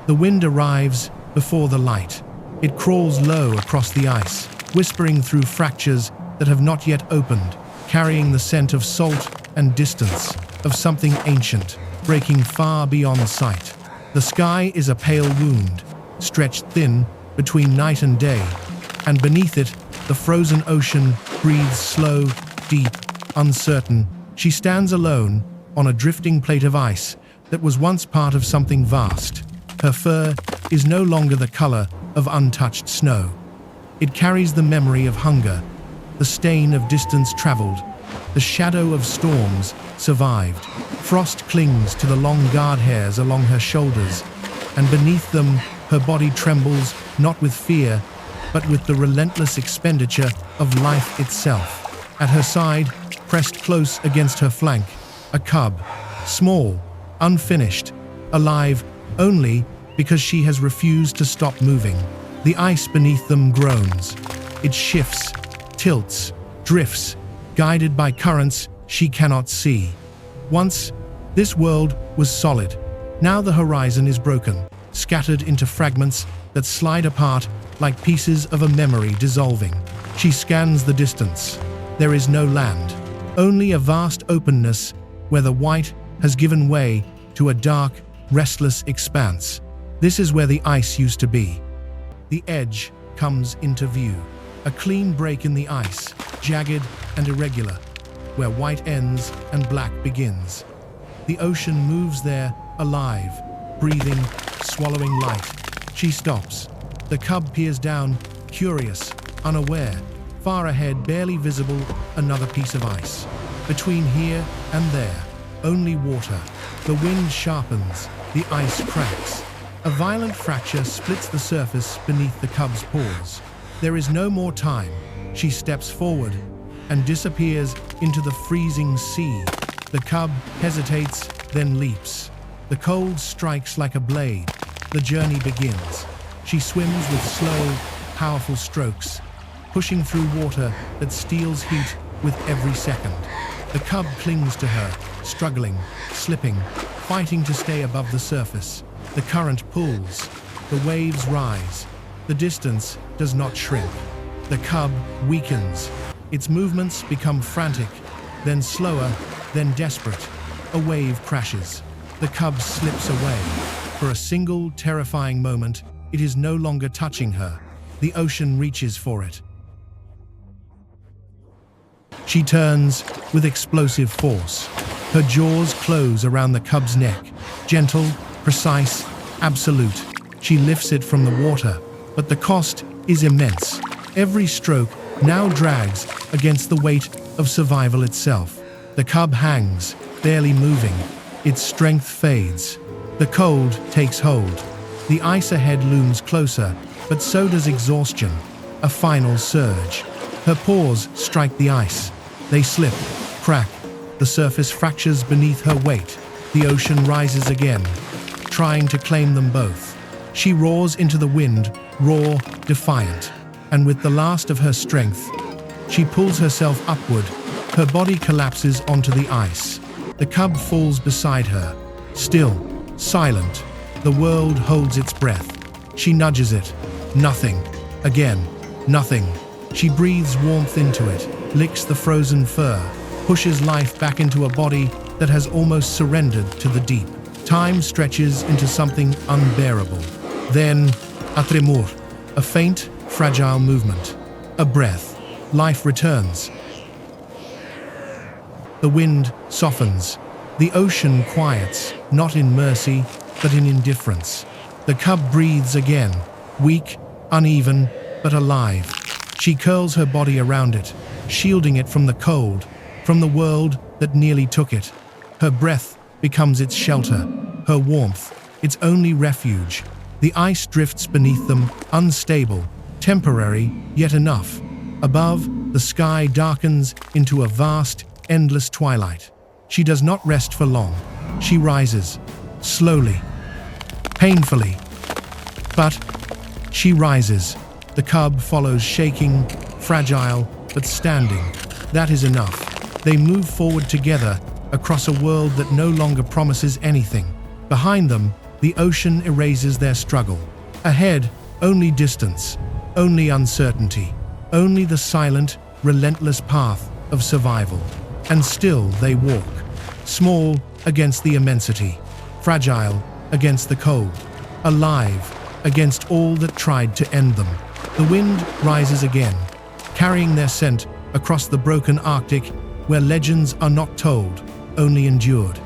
The wind arrives before the light. It crawls low across the ice, whispering through fractures that have not yet opened, carrying the scent of salt and distance, of something ancient, breaking far beyond sight. The sky is a pale wound, stretched thin between night and day, and beneath it, the frozen ocean breathes slow, deep, uncertain. She stands alone on a drifting plate of ice that was once part of something vast. Her fur is no longer the color of untouched snow. It carries the memory of hunger, the stain of distance traveled, the shadow of storms survived. Frost clings to the long guard hairs along her shoulders, and beneath them her body trembles not with fear, but with the relentless expenditure of life itself. At her side, pressed close against her flank, a cub, small, unfinished, alive only because she has refused to stop moving. The ice beneath them groans. It shifts, tilts, drifts, guided by currents she cannot see. Once, this world was solid. Now the horizon is broken, scattered into fragments that slide apart like pieces of a memory dissolving. She scans the distance. There is no land, only a vast openness where the white has given way to a dark, restless expanse. This is where the ice used to be. The edge comes into view. A clean break in the ice, jagged and irregular, where white ends and black begins. The ocean moves there, alive, breathing, swallowing light. She stops. The cub peers down, curious, unaware. Far ahead, barely visible, another piece of ice. Between here and there, only water. The wind sharpens, the ice cracks. A violent fracture splits the surface beneath the cub's paws. There is no more time. She steps forward and disappears into the freezing sea. The cub hesitates, then leaps. The cold strikes like a blade. The journey begins. She swims with slow, powerful strokes, pushing through water that steals heat with every second. The cub clings to her, struggling, slipping, fighting to stay above the surface. The current pulls. The waves rise. The distance does not shrink. The cub weakens. Its movements become frantic, then slower, then desperate. A wave crashes. The cub slips away. For a single, terrifying moment, it is no longer touching her. The ocean reaches for it. She turns with explosive force. Her jaws close around the cub's neck. Gentle, precise, absolute. She lifts it from the water, but the cost is immense. Every stroke now drags against the weight of survival itself. The cub hangs, barely moving. Its strength fades. The cold takes hold. The ice ahead looms closer, but so does exhaustion. A final surge. Her paws strike the ice. They slip, crack. The surface fractures beneath her weight. The ocean rises again, trying to claim them both. She roars into the wind, raw, defiant. And with the last of her strength, she pulls herself upward. Her body collapses onto the ice. The cub falls beside her, still, silent. The world holds its breath. She nudges it. Nothing. Again. Nothing. She breathes warmth into it, licks the frozen fur, pushes life back into a body that has almost surrendered to the deep. Time stretches into something unbearable. Then, a tremor, a faint, fragile movement. A breath. Life returns. The wind softens. The ocean quiets, not in mercy, but in indifference. The cub breathes again, weak, uneven, but alive. She curls her body around it, shielding it from the cold, from the world that nearly took it. Her breath becomes its shelter, her warmth, its only refuge. The ice drifts beneath them, unstable, temporary, yet enough. Above, the sky darkens into a vast, endless twilight. She does not rest for long. She rises, slowly, painfully. But she rises. The cub follows, shaking, fragile, but standing. That is enough. They move forward together, across a world that no longer promises anything. Behind them, The ocean erases their struggle. Ahead, only distance, only uncertainty, only the silent, relentless path of survival. And still they walk, small against the immensity, fragile against the cold, alive against all that tried to end them. The wind rises again, carrying their scent across the broken Arctic, where legends are not told, only endured.